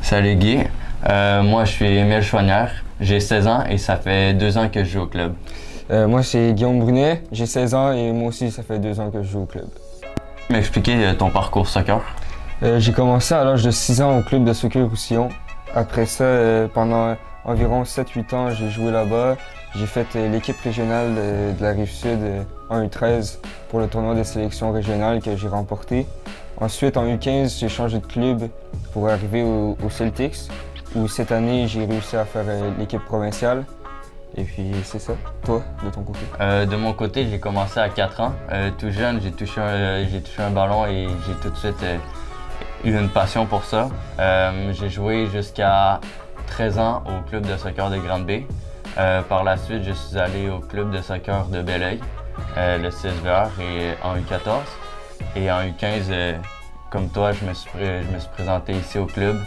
Salut Guy. Moi, je suis Émile Chouanière. J'ai 16 ans et ça fait 2 ans que je joue au club. Moi, c'est Guillaume Brunet, j'ai 16 ans et moi aussi, ça fait 2 ans que je joue au club. M'expliquer ton parcours soccer? J'ai commencé à l'âge de 6 ans au club de soccer Roussillon. Après ça, pendant environ 7-8 ans, j'ai joué là-bas. J'ai fait l'équipe régionale de la Rive-Sud en U13 pour le tournoi de sélection régionale que j'ai remporté. Ensuite, en U15, j'ai changé de club pour arriver au Celtics, où cette année, j'ai réussi à faire l'équipe provinciale. Et puis, c'est ça. Toi, de ton côté? De mon côté, j'ai commencé à 4 ans. Tout jeune, j'ai touché un ballon et j'ai tout de suite eu une passion pour ça. J'ai joué jusqu'à 13 ans au club de soccer de Grande-Bay. Par la suite, je suis allé au club de soccer de Belleuil, le CSVR, et en U14. Et en U15, comme toi, je me suis présenté ici au club.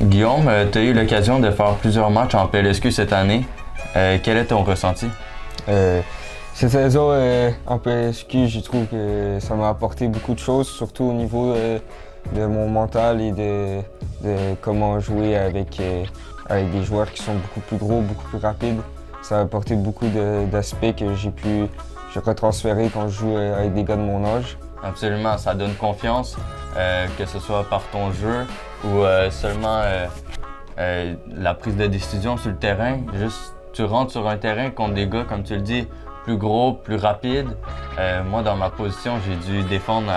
Guillaume, tu as eu l'occasion de faire plusieurs matchs en PLSQ cette année. Quel est ton ressenti? Cette saison en PLSQ, je trouve que ça m'a apporté beaucoup de choses, surtout au niveau de mon mental et de comment jouer avec des joueurs qui sont beaucoup plus gros, beaucoup plus rapides. Ça a apporté beaucoup d'aspects que j'ai pu retransférer quand je joue avec des gars de mon âge. Absolument, ça donne confiance, que ce soit par ton jeu ou seulement la prise de décision sur le terrain. Juste, tu rentres sur un terrain contre des gars, comme tu le dis, plus gros, plus rapides. Moi, dans ma position, j'ai dû défendre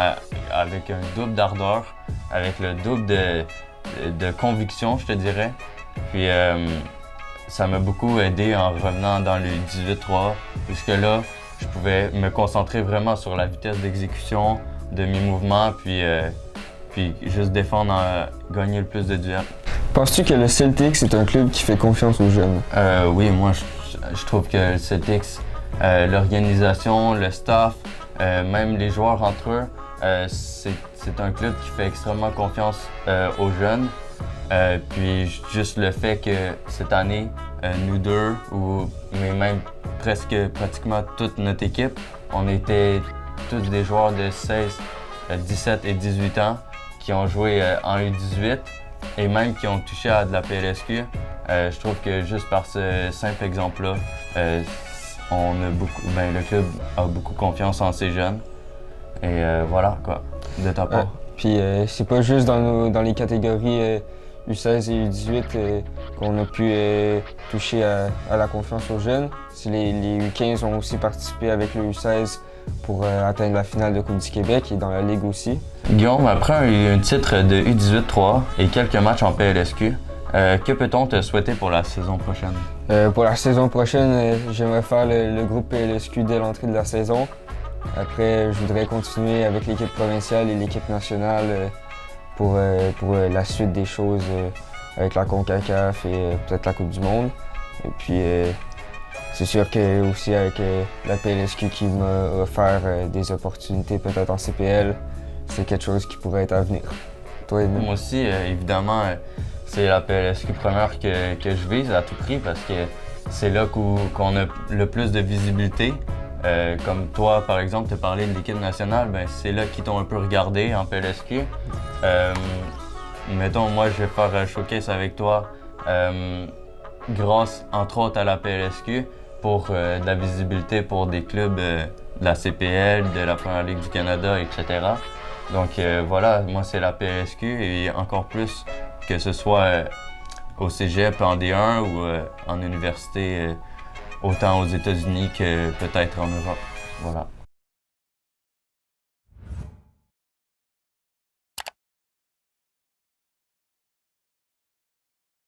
avec un double d'ardeur, avec le double de conviction, je te dirais. Puis, ça m'a beaucoup aidé en revenant dans le 18-3, puisque là, je pouvais me concentrer vraiment sur la vitesse d'exécution de mes mouvements, puis juste défendre, gagner le plus de duels. Penses-tu que le Celtics est un club qui fait confiance aux jeunes? Oui, moi, je trouve que le Celtics, l'organisation, le staff, même les joueurs entre eux, c'est un club qui fait extrêmement confiance aux jeunes. Puis juste le fait que cette année, nous deux, mais même pratiquement toute notre équipe, on était tous des joueurs de 16, 17 et 18 ans qui ont joué en U18 et même qui ont touché à de la PLSQ. Je trouve que juste par ce simple exemple-là, le club a beaucoup confiance en ses jeunes. Et voilà, quoi, de ta part. Puis c'est pas juste dans les catégories U16 et U18 qu'on a pu toucher à la confiance aux jeunes. Les U15 ont aussi participé avec le U16 pour atteindre la finale de Coupe du Québec et dans la Ligue aussi. Guillaume, après un titre de U18-3 et quelques matchs en PLSQ, que peut-on te souhaiter pour la saison prochaine? Pour la saison prochaine, j'aimerais faire le groupe PLSQ dès l'entrée de la saison. Après, je voudrais continuer avec l'équipe provinciale et l'équipe nationale pour la suite des choses avec la CONCACAF et peut-être la Coupe du Monde. Et puis, c'est sûr que aussi avec la PLSQ qui m'a offert des opportunités peut-être en CPL, c'est quelque chose qui pourrait être à venir. Toi, Émile? Moi aussi, évidemment, c'est la PLSQ première que je vise à tout prix parce que c'est là qu'on a le plus de visibilité. Comme toi, par exemple, tu as parlé de l'équipe nationale, ben c'est là qu'ils t'ont un peu regardé en PLSQ. Mettons, moi, je vais faire un showcase avec toi grâce, entre autres, à la PLSQ pour de la visibilité pour des clubs de la CPL, de la Première Ligue du Canada, etc. Donc voilà, moi, c'est la PLSQ et encore plus que ce soit au cégep en D1 ou en université, autant aux États-Unis que peut-être en Europe. Voilà.